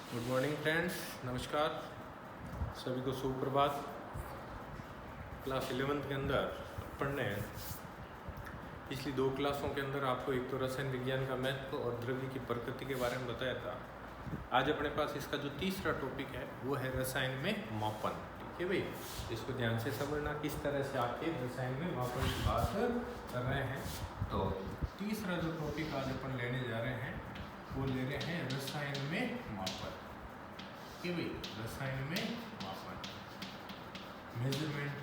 Good morning friends, नमस्कार सभी को, सुप्रभात। क्लास 11th के अंदर अपन ने पिछली 2 क्लासों के अंदर आपको एक तो रसायन विज्ञान का महत्व और द्रव्य की प्रकृति के बारे में बताया था। आज अपने पास इसका जो तीसरा टॉपिक है वो है रसायन में मापन। ठीक है भाई, इसको ध्यान से समझना किस तरह से आपके रसायन में मापन की बात कर रहे हैं। तो तीसरा जो टॉपिक आज अपन लेने जा रहे हैं वो ले रहे हैं रसायन में मापन। कि भाई रसायन में मापन, मेजरमेंट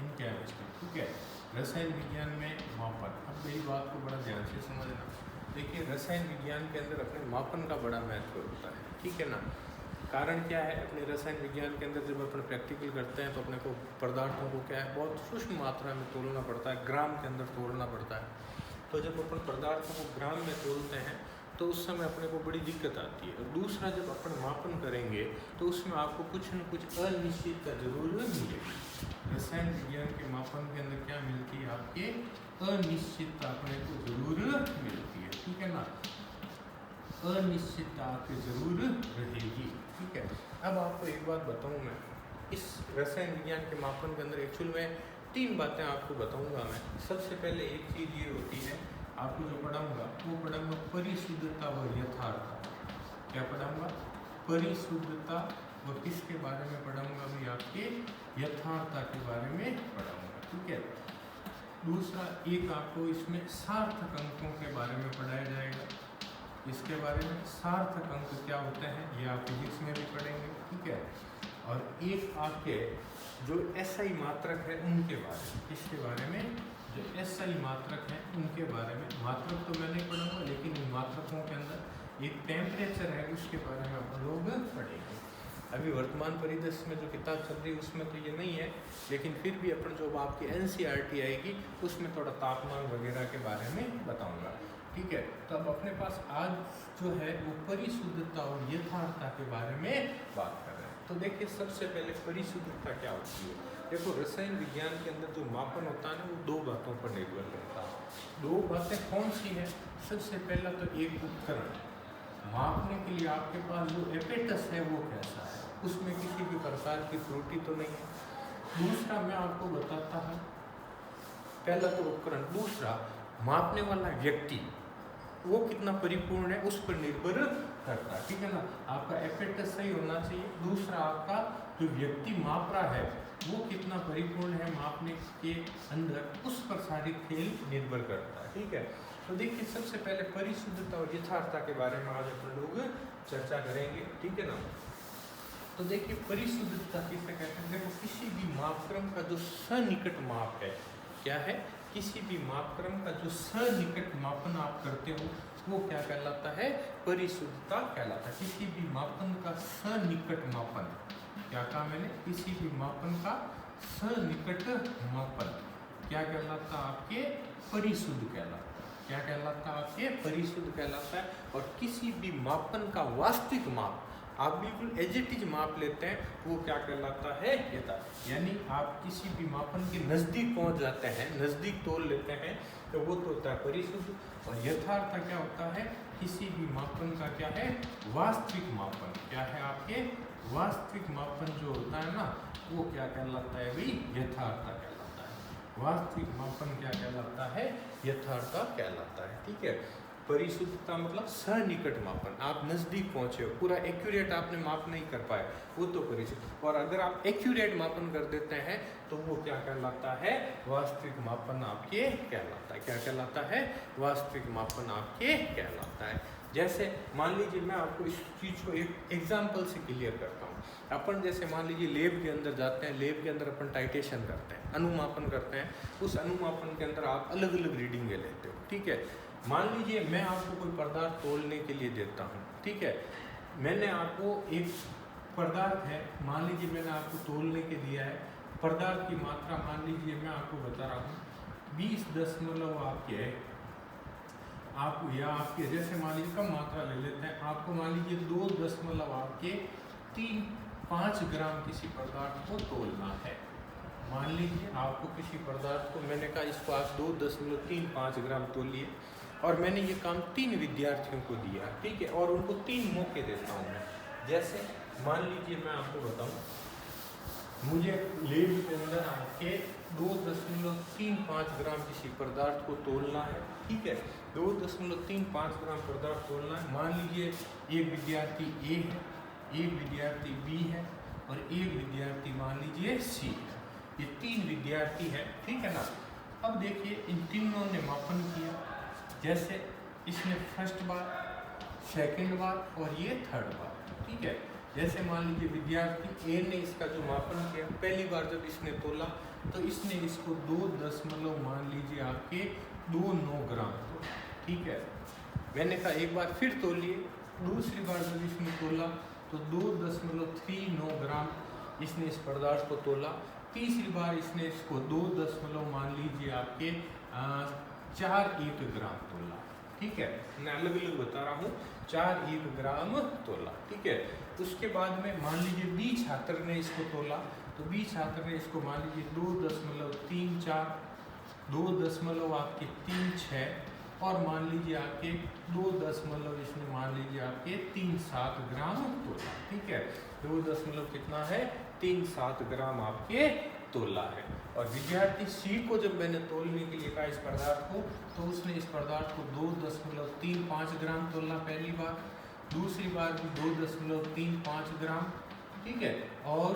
इन केमिस्ट्री। ठीक है, रसायन विज्ञान में मापन। अब मेरी बात को बड़ा ध्यान से समझना। देखिए, रसायन विज्ञान के अंदर अपने मापन का बड़ा महत्व होता है। ठीक है ना। कारण क्या है, अपने रसायन विज्ञान के अंदर जब अपन प्रैक्टिकल करते हैं तो अपने को पदार्थों को क्या है बहुत सूक्ष्म मात्रा में तोलना पड़ता है, ग्राम के अंदर तोलना पड़ता है। तो जब अपन पदार्थों को ग्राम में तोलते हैं तो उस समय अपने को बड़ी दिक्कत आती है। और दूसरा, जब अपन मापन करेंगे तो उसमें आपको कुछ न कुछ अनिश्चितता जरूर मिलेगी। रसायन विज्ञान के मापन के अंदर क्या मिलती है, आपके अनिश्चितता अपने को जरूर मिलती है। ठीक है ना, अनिश्चितता आपके जरूर रहेगी। ठीक है, अब आपको एक बात बताऊं मैं, इस रसायन विज्ञान के मापन के अंदर एक्चुअल में 3 बातें आपको बताऊंगा मैं। सबसे पहले एक चीज़ ये होती है, आपको जो पढ़ाऊंगा वो पढ़ाऊंगा परिशुद्धता व यथार्थता। क्या पढ़ाऊंगा? परिशुद्धता। व किसके बारे में पढ़ाऊंगा? भी आपके यथार्थता के बारे में पढ़ाऊंगा। ठीक है। दूसरा, एक आपको इसमें सार्थक अंकों के बारे में पढ़ाया जाएगा। इसके बारे में सार्थक अंक क्या होते हैं ये आप फिजिक्स में भी पढ़ेंगे। ठीक है। और एक आपके जो एसआई मात्रक है उनके बारे में, इसके बारे में जो एसआई मात्रक हैं उनके बारे में। मात्रक तो मैं नहीं पढ़ूंगा, लेकिन इन मात्रकों के अंदर एक टेम्परेचर है उसके बारे में अपन लोग पढ़ेंगे। अभी वर्तमान परिदृश्य में जो किताब चल रही है उसमें तो ये नहीं है, लेकिन फिर भी अपन जो आपकी एनसीईआरटी आएगी उसमें थोड़ा तापमान वगैरह के बारे में बताऊंगा। ठीक है। तो अब अपने पास आज जो है वो परिशुद्धता और यथार्थता के बारे में बात कर रहे हैं। तो देखिए, सबसे पहले परिशुद्धता क्या होती है। देखो, रसायन विज्ञान के अंदर जो मापन होता है ना वो 2 बातों पर निर्भर करता है। 2 बातें कौन सी हैं? सबसे पहला तो एक उपकरण, मापने के लिए आपके पास जो एपेटस है वो कैसा है, उसमें किसी भी प्रकार की त्रुटि तो नहीं है। दूसरा मैं आपको बताता हूँ, पहला तो उपकरण। दूसरा, मापने वाला व्यक्ति वो कितना परिपूर्ण है उस पर निर्भर करता है। ठीक है ना, आपका एपेटस सही होना चाहिए। दूसरा, आपका जो व्यक्ति माप रहा है वो कितना परिपूर्ण है मापने के अंदर, उस पर सारी खेल निर्भर करता है। ठीक है। तो देखिए, सबसे पहले परिशुद्धता और यथार्थता के बारे में आज अपन लोग चर्चा करेंगे। ठीक है ना। तो देखिए, परिशुद्धता किसे कहते हैं? देखो, किसी भी मापक्रम का जो सनिकट माप है, क्या है? किसी भी मापक्रम का जो सनिकट मापन आप करते हो वो क्या कहलाता है? परिशुद्धता कहलाता है। किसी भी मापन का सनिकट मापन, क्या कहा मैंने? किसी भी मापन का सनिकट मापन क्या कहलाता है? आपके परिशुद्ध कहलाता है। क्या कहलाता है? आपके परिशुद्ध कहलाता है। और किसी भी मापन का वास्तविक माप, आप बिल्कुल एज इट इज माप लेते हैं, वो क्या कहलाता है? यथार्थ। यानी आप किसी भी मापन के नज़दीक पहुंच जाते हैं, नज़दीक तोल लेते हैं, तो वो तो होता है परिशुद्ध। और यथार्थ क्या होता है? किसी भी मापन का क्या है? वास्तविक मापन। क्या है? आपके वास्तविक मापन जो होता है ना वो क्या कहलाता है? भी यथार्थ कहलाता है। वास्तविक मापन क्या कहलाता है? यथार्थ कहलाता है। ठीक है। परिशुद्धता मतलब सनिकट मापन, आप नज़दीक पहुंचे हो, पूरा एक्यूरेट आपने माप नहीं कर पाए, वो तो परिशुद्ध। और अगर आप एक्यूरेट मापन कर देते हैं तो वो क्या कहलाता है? वास्तविक मापन आपके कहलाता है। क्या कहलाता है? वास्तविक मापन आपके कहलाता है। जैसे मान लीजिए, मैं आपको इस चीज़ को एक एग्जाम्पल से क्लियर करता हूँ। अपन जैसे मान लीजिए लेब के अंदर जाते हैं, लेब के अंदर अपन टाइटेशन करते हैं, अनुमापन करते हैं। उस अनुमापन के अंदर आप अलग अलग रीडिंगें लेते हो। ठीक है। मान लीजिए मैं आपको कोई पदार्थ तोलने के लिए देता हूँ। ठीक है। मैंने आपको एक पदार्थ है, मान लीजिए मैंने आपको तोलने के दिया है, पदार्थ की मात्रा मान लीजिए मैं आपको बता रहा हूँ 20 आपके आप या आपके जैसे मान लीजिए कम मात्रा ले लेते हैं, आपको मान लीजिए 2.5 ग्राम किसी पदार्थ को तोलना है। मान लीजिए आपको किसी पदार्थ को, मैंने कहा इसको आप 2.35 ग्राम तोलिए, और मैंने ये काम 3 विद्यार्थियों को दिया। ठीक है। और उनको 3 मौके देता हूँ मैं। जैसे मान लीजिए मैं आपको बताऊं, मुझे लेब के अंदर आके 2.35 ग्राम किसी पदार्थ को तोलना है, ठीक है, 2.35 ग्राम पदार्थ तोलना है। मान लीजिए एक विद्यार्थी ए है, एक विद्यार्थी बी है और एक विद्यार्थी मान लीजिए सी है। ये 3 विद्यार्थी है, ठीक है ना। अब देखिए इन तीनों ने मापन किया, जैसे इसने फर्स्ट बार, सेकंड बार और ये थर्ड बार, ठीक है। जैसे मान लीजिए विद्यार्थी ए ने इसका जो मापन किया, पहली बार जब इसने तोला तो इसने इसको 2 मान लीजिए आपके 2.9 ग्राम तोला, ठीक है। मैंने कहा एक बार फिर तोलिए, दूसरी बार जब इसने तोला तो 2.39 ग्राम इसने इस पदार्थ को तोला। तीसरी बार इसने इसको 2 मान लीजिए आपके 4.1 ग्राम तोला, ठीक है। मैं अलग अलग बता रहा हूँ, 4.1 ग्राम तोला, ठीक है। उसके बाद में मान लीजिए बी छात्र ने इसको तोला, तो बी छात्र ने इसको मान लीजिए 2.34, 2.36 और मान लीजिए आपके 2 इसने मान लीजिए आपके 37 ग्राम तोला, ठीक है। 2 कितना है, 37 ग्राम आपके तोला है। और विद्यार्थी सी को जब मैंने तोलने के लिए कहा इस पदार्थ को, तो उसने इस पदार्थ को 2.35 ग्राम तोलना पहली बार, दूसरी बार भी 2.35 ग्राम, ठीक है। और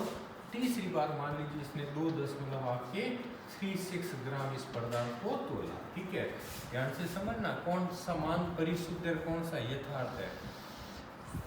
तीसरी बार मान लीजिए इसने 2.36 ग्राम इस पदार्थ को तोला, ठीक है। ध्यान से समझना कौन सा मान परिशुद्ध है, कौन सा यथार्थ है।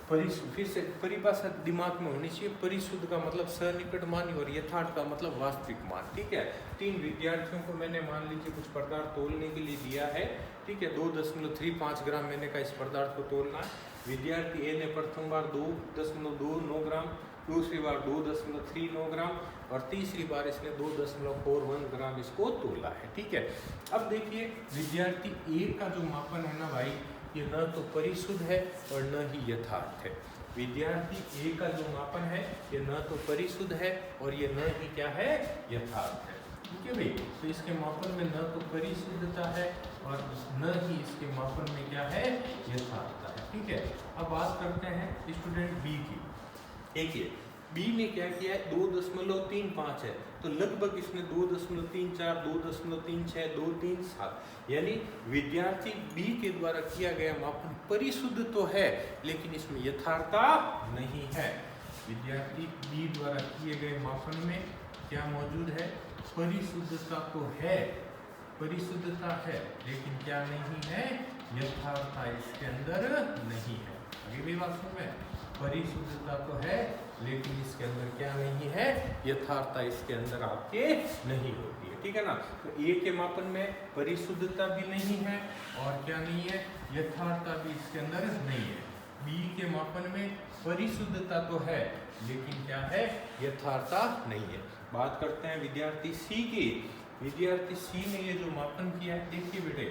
फिर से परिभाषा दिमाग में होनी चाहिए। परिशुद्ध का मतलब सन्निकट मान और यथार्थ का मतलब वास्तविक मान, ठीक है। 3 विद्यार्थियों को मैंने मान लीजिए कुछ पदार्थ तोलने के लिए दिया है, ठीक है। 2.35 ग्राम मैंने कहा इस पदार्थ को तोलना है। विद्यार्थी ए ने प्रथम बार 2.29 ग्राम, दूसरी बार 2.39 ग्राम और तीसरी बार इसने 2.41 ग्राम इसको तोला है, ठीक है। अब देखिए विद्यार्थी ए का जो मापन है ना भाई, ये न तो परिशुद्ध है और न ही यथार्थ है। विद्यार्थी ए का जो मापन है ये न तो परिशुद्ध है और ये न ही क्या है, यथार्थ है, ठीक है भाई। तो इसके मापन में न तो परिशुद्धता है और न ही इसके मापन में क्या है, यथार्थता है, ठीक है। अब बात करते हैं स्टूडेंट बी की। देखिए बी ने क्या किया है, 2.35 है, तो लगभग इसने 2.34, 2.36, 2.37, यानी विद्यार्थी बी के द्वारा किया गया मापन परिशुद्ध तो है लेकिन इसमें यथार्थता नहीं है। विद्यार्थी बी द्वारा किए गए मापन में क्या मौजूद है, परिशुद्धता तो है, परिशुद्धता है लेकिन क्या नहीं है, यथार्थता इसके अंदर नहीं है। आगे भी बात सुन में, परिशुद्धता तो है लेकिन इसके अंदर क्या नहीं है, यथार्थता इसके अंदर आपके नहीं होती है, ठीक है ना। तो ए के मापन में परिशुद्धता भी नहीं है और क्या नहीं है, यथार्थता भी इसके अंदर नहीं है। बी के मापन में परिशुद्धता तो है लेकिन क्या है, यथार्थता नहीं है। बात करते हैं विद्यार्थी सी की। विद्यार्थी सी ने ये जो मापन किया है, देखिए बेटे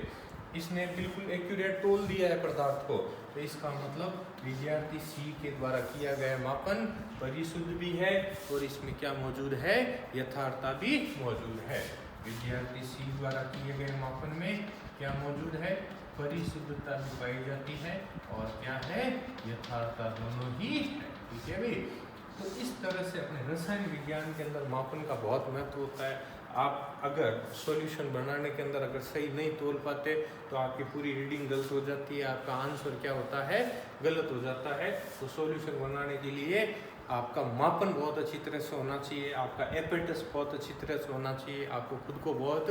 इसने बिल्कुल एक्यूरेट तोल दिया है पदार्थ को, तो इसका मतलब विद्यार्थी सी के द्वारा किया गया मापन परिशुद्ध भी है और इसमें क्या मौजूद है, यथार्थता भी मौजूद है। विद्यार्थी सी द्वारा किए गए मापन में क्या मौजूद है, परिशुद्धता भी पाई जाती है और क्या है, यथार्थता दोनों ही है, ठीक है भाई। तो इस तरह से अपने रसायन विज्ञान के अंदर मापन का बहुत महत्व होता है। आप अगर सॉल्यूशन बनाने के अंदर अगर सही नहीं तोल पाते तो आपकी पूरी रीडिंग गलत हो जाती है, आपका आंसर क्या होता है, गलत हो जाता है। तो सॉल्यूशन बनाने के लिए आपका मापन बहुत अच्छी तरह से होना चाहिए, आपका एपेटस बहुत अच्छी तरह से होना चाहिए, आपको खुद को बहुत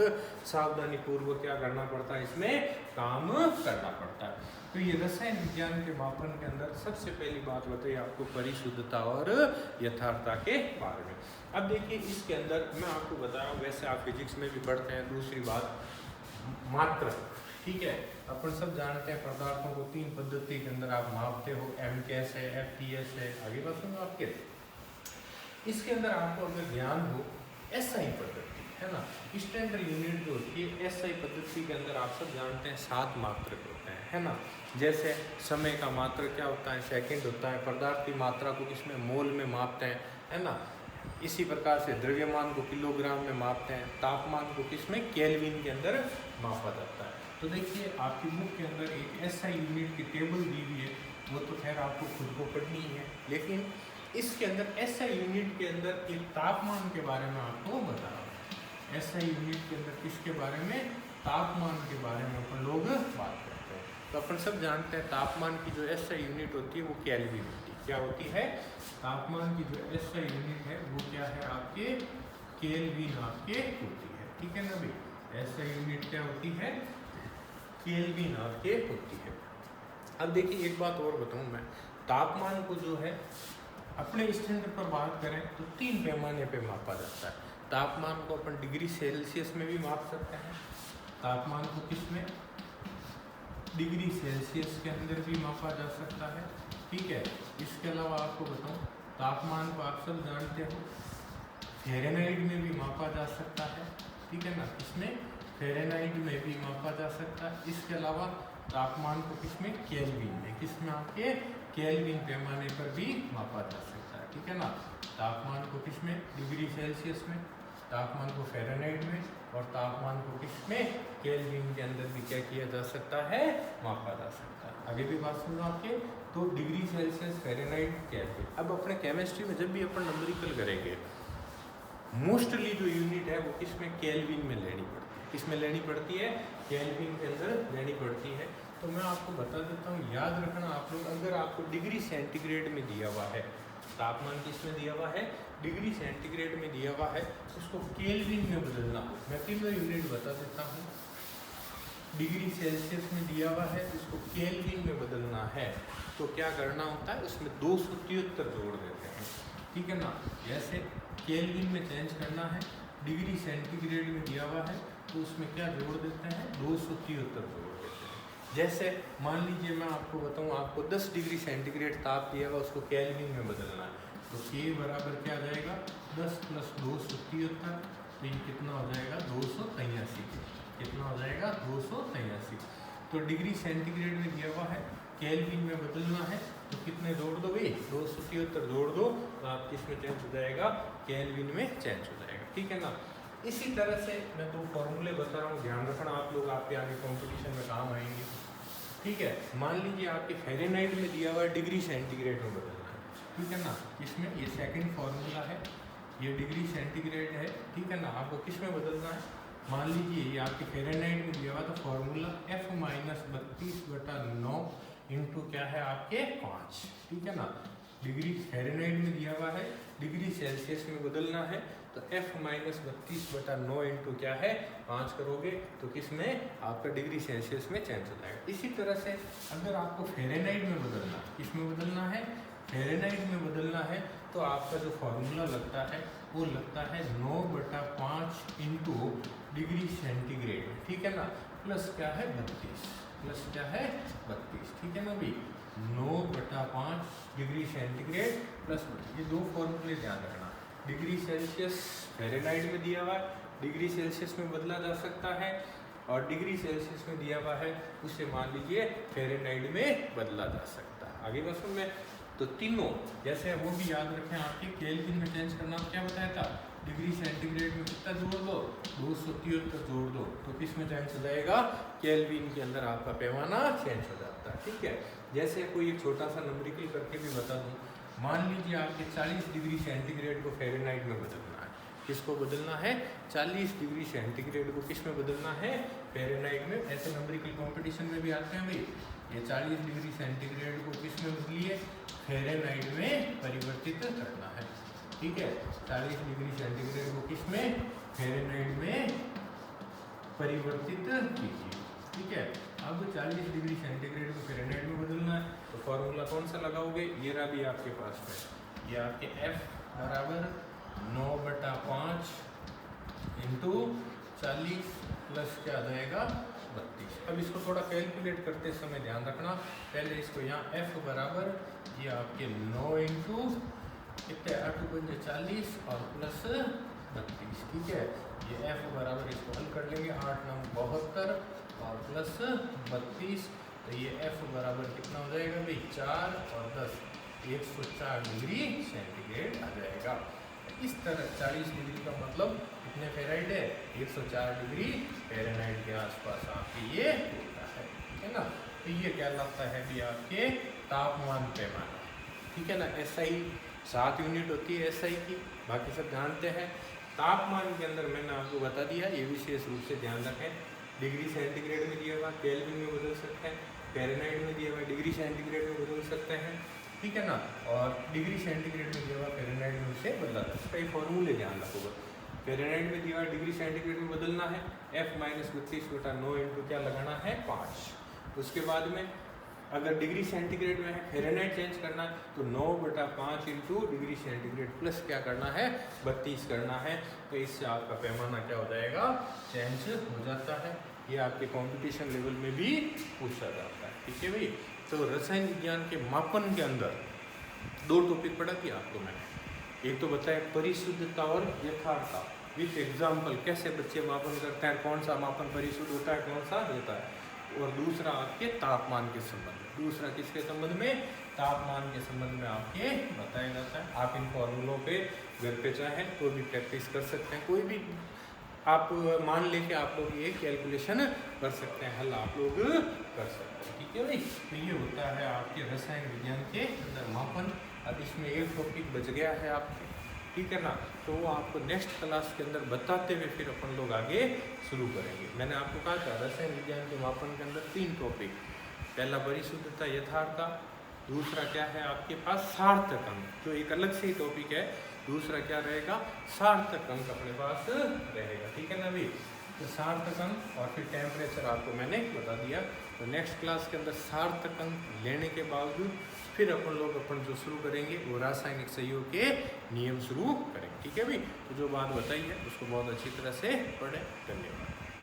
सावधानी पूर्वक क्या करना पड़ता है, इसमें काम करना पड़ता है। तो ये रसायन विज्ञान के मापन के अंदर सबसे पहली बात बताइए आपको परिशुद्धता और यथार्थता के बारे में। अब देखिए इसके अंदर मैं आपको बता रहा हूँ, वैसे आप फिजिक्स में भी पढ़ते हैं। दूसरी बात मात्रा, ठीक है। अपन सब जानते हैं पदार्थों को 3 पद्धति के अंदर आप मापते हो, MKS है, FTS है, आगे बात सुनो आपके। इसके अंदर आपको अगर ज्ञान हो SI पद्धति है ना, स्टैंडर्ड यूनिट जो होती है SI पद्धति के अंदर आप सब जानते हैं 7 मात्रक होते हैं, है ना। जैसे समय का मात्रक क्या होता है, सेकंड होता है। पदार्थ की मात्रा को किसमें, मोल में मापते हैं, है ना। इसी प्रकार से द्रव्यमान को किलोग्राम में मापते हैं, तापमान को किसमें, केल्विन के अंदर मापा जाता है। तो देखिए आपकी बुक के अंदर एक SI यूनिट की टेबल दी हुई है, वो तो खैर आपको खुद को पढ़नी है, लेकिन इसके अंदर एसआई यूनिट के अंदर एक तापमान के बारे में आपको बता रहा हूँ। एसआई यूनिट के अंदर किसके बारे में? तापमान के बारे में अपन लोग बात करते हैं। तो अपन सब जानते हैं तापमान की जो एसआई यूनिट होती है वो केल्विन होती है। क्या होती है? तापमान की जो एसआई यूनिट है वो क्या है आपके? केल्विन आपके होती है। ठीक है ना भाई, एसआई यूनिट क्या होती है? केल्विन आपके होती है। अब देखिए एक बात और बताऊं मैं, तापमान को जो है अपने स्टैंडर्ड पर बात करें तो 3 पैमाने पे मापा जाता है। तापमान को अपन डिग्री सेल्सियस में भी माप सकते हैं। तापमान को किस में? डिग्री सेल्सियस के अंदर भी मापा जा सकता है। ठीक है, इसके अलावा आपको बताऊं, तापमान को आप सब जानते हो फ़ारेनहाइट में भी मापा जा सकता है। ठीक है ना, इसमें फ़ारेनहाइट में भी मापा जा सकता है। इसके अलावा तापमान को किसमें? केल्विन में। किसमें? आपके केल्विन पैमाने पर भी मापा जा सकता है। ठीक है ना, तापमान को किसमें? डिग्री सेल्सियस में, तापमान को फ़ारेनहाइट में, और तापमान को किसमें? केल्विन के अंदर भी क्या किया जा सकता है? मापा जा सकता है। आगे भी बात सुनो आपके, तो डिग्री सेल्सियस, फ़ारेनहाइट, केल्विन। अब अपने केमिस्ट्री में जब भी अपन नंबरिकल करेंगे, मोस्टली जो यूनिट है वो किसमें? केल्विन में लेनी पड़ती है। किसमें लेनी पड़ती है? केल्विन के अंदर लेनी पड़ती है। तो मैं आपको बता देता हूँ, याद रखना आप लोग, अगर आपको डिग्री सेंटीग्रेड में दिया हुआ है, तापमान किसमें दिया हुआ है? डिग्री सेंटीग्रेड में दिया हुआ है, उसको केल्विन में बदलना हो। मैं तीनों यूनिट बता देता हूँ। डिग्री सेल्सियस में दिया हुआ है, उसको केल्विन में बदलना है तो क्या करना होता है? उसमें 273 जोड़ देते हैं। ठीक है ना, जैसे केल्विन में चेंज करना है, डिग्री सेंटीग्रेड में दिया हुआ है तो उसमें क्या जोड़ देते हैं? 273 जोड़ देते हैं। जैसे मान लीजिए मैं आपको बताऊं, आपको 10 डिग्री सेंटीग्रेड ताप दिया हुआ, उसको केल्विन में बदलना है तो K बराबर क्या आ जाएगा? 10 + 273, तो ये कितना हो जाएगा? 283। कितना हो जाएगा? 283। तो डिग्री सेंटीग्रेड में दिया हुआ है, केल्विन में बदलना है तो कितने जोड़ दो भाई? 273 जोड़ दो तो आप किसमें चेंज हो जाएगा? केल्विन में चेंज हो जाएगा। ठीक है ना, इसी तरह से मैं 2 फॉर्मूले बता रहा हूँ, ध्यान रखना आप लोग, आपके आगे कंपटीशन में काम आएंगे। ठीक है, मान लीजिए आपके फ़ारेनहाइट में दिया हुआ है, डिग्री सेंटीग्रेड में बदलना है। ठीक है ना, इसमें ये सेकंड फार्मूला है, ये डिग्री सेंटीग्रेड है। ठीक है ना, आपको किस में बदलना है? मान लीजिए ये आपके फ़ारेनहाइट में दिया हुआ तो फार्मूला F - 32/9 इंटू क्या है आपके 5। ठीक है ना, डिग्री फ़ारेनहाइट में दिया हुआ है, डिग्री सेल्सियस में बदलना है तो F - 32/9 इंटू क्या है 5 करोगे तो किस में? आपका डिग्री सेल्सियस में चेंज हो जाएगा। इसी तरह से अगर आपको फ़ारेनहाइट में बदलना है, किस में बदलना है? फ़ारेनहाइट में बदलना है तो आपका जो फार्मूला लगता है वो लगता है 9/5 इंटू डिग्री सेंटीग्रेड। ठीक है ना, प्लस क्या है 32, प्लस क्या है 32। ठीक है ना भाई, 9/5 डिग्री सेंटीग्रेड प्लस 32, ये 2 फॉर्मूले ध्यान रखना। डिग्री सेल्सियस फ़ारेनहाइट में दिया हुआ है, डिग्री सेल्सियस में बदला जा सकता है, और डिग्री सेल्सियस में दिया हुआ है उसे मान लीजिए फ़ारेनहाइट में बदला जा सकता है। आगे बस में तो तीनों जैसे वो भी याद रखें, आपके केल्विन में चेंज करना क्या बताया था? डिग्री सेंटीग्रेड में कितना जोड़ दो? 273 जोड़ दो तो किस में चेंज हो जाएगा? केल्विन के अंदर आपका पैमाना चेंज हो जाता है। ठीक है, जैसे कोई एक छोटा सा नंबरिकल करके भी बता दूं, मान लीजिए आपके 40 डिग्री सेंटीग्रेड को फ़ारेनहाइट में बदलना है। किसको बदलना है? 40 डिग्री सेंटीग्रेड को किस में बदलना है? फ़ारेनहाइट में। ऐसे नंबरिकल कंपटीशन में भी आते हैं भाई, ये 40 डिग्री सेंटीग्रेड को किस में बदलिए? फ़ारेनहाइट में परिवर्तित करना है। ठीक है, 40 डिग्री सेंटीग्रेड को किस में? फ़ारेनहाइट में परिवर्तित कीजिए। ठीक है, अब 40 डिग्री सेंटीग्रेड को फ़ारेनहाइट में बदलना है तो फार्मूला कौन सा लगाओगे? ये रहा भी आपके पास में, ये आपके F बराबर 9/5 इंटू 40 प्लस क्या आ जाएगा 32। अब इसको थोड़ा कैलकुलेट करते समय ध्यान रखना, पहले इसको यहाँ F बराबर ये आपके 9 इंटू कितने 8 × 5 = 40 और प्लस 32। ठीक है, ये F बराबर इसको हल कर लेंगे, 8 × 9 = 72 और प्लस 32, तो ये F बराबर कितना हो जाएगा भाई 4 और 10 104 डिग्री सेंटीग्रेड आ जाएगा। इस तरह 40 डिग्री का मतलब कितने फ़ारेनहाइट है? 104 डिग्री फ़ारेनहाइट के आसपास आपके ये होता है। ठीक है ना, तो ये क्या लगता है भी आपके तापमान पैमाना, ठीक है ना। SI 7 यूनिट होती है SI की, बाकी सब जानते हैं। तापमान के अंदर मैंने आपको बता दिया, ये विशेष रूप से ध्यान रखें, डिग्री सेंटीग्रेड में दिया हुआ, केल्विन में बदल सकते हैं, फ़ारेनहाइट में दिया हुआ डिग्री सेंटीग्रेड में बदल सकते हैं, ठीक है ना। और डिग्री सेंटीग्रेड में दिया हुआ फ़ारेनहाइट में उसे बदला जा सकता है। फॉर्मूले ध्यान रखोगे, फ़ारेनहाइट में दिया हुआ डिग्री सेंटीग्रेड में बदलना है, F-32/9 इंटू क्या लगाना है 5। उसके बाद में अगर डिग्री सेंटीग्रेड में है, फ़ारेनहाइट चेंज करना है तो 9/5 इंटू डिग्री सेंटीग्रेड प्लस क्या करना है 32 करना है। तो इससे आपका पैमाना क्या हो जाएगा, चेंज हो जाता है। ये आपके कंपटीशन लेवल में भी पूछा जाता है, ठीक है भाई। तो रसायन विज्ञान के मापन के अंदर 2 टॉपिक पढ़ा दिया आपको मैंने। एक तो बताया परिशुद्धता और यथार्थता विथ एग्जाम्पल, कैसे बच्चे मापन करते हैं, कौन सा मापन परिशुद्ध होता है, कौन सा होता है। और दूसरा आपके तापमान के संबंध में, दूसरा किसके संबंध में, तापमान के संबंध में आपके बताया जाता है। आप इन फॉर्मूलों पे घर पे चाहें तो भी प्रैक्टिस कर सकते हैं, कोई भी आप मान लेके आप लोग ये कैलकुलेशन कर सकते हैं, हल आप लोग कर सकते हैं, ठीक है भाई। तो ये होता है आपके रसायन विज्ञान के अंदर मापन। अब इसमें एक टॉपिक बच गया है आपके, ठीक है ना। तो वो आपको नेक्स्ट क्लास के अंदर बताते हुए फिर अपन लोग आगे शुरू करेंगे। मैंने आपको कहा था रसायन विज्ञान के मापन के अंदर 3 टॉपिक, पहला परिशुद्धता यथार्थता, दूसरा क्या है आपके पास सार्थक अंक, जो एक अलग से ही टॉपिक है। दूसरा क्या रहेगा, सार्थक अंक अपने पास रहेगा, ठीक है ना भाई। तो सार्थक अंक और फिर टेम्परेचर आपको मैंने बता दिया। तो नेक्स्ट क्लास के अंदर सार्थक अंक लेने के बावजूद फिर अपन जो शुरू करेंगे वो रासायनिक सहयोग के नियम शुरू करेंगे, ठीक है भाई। तो जो बात बताई है उसको बहुत अच्छी तरह से पढ़ें। धन्यवाद।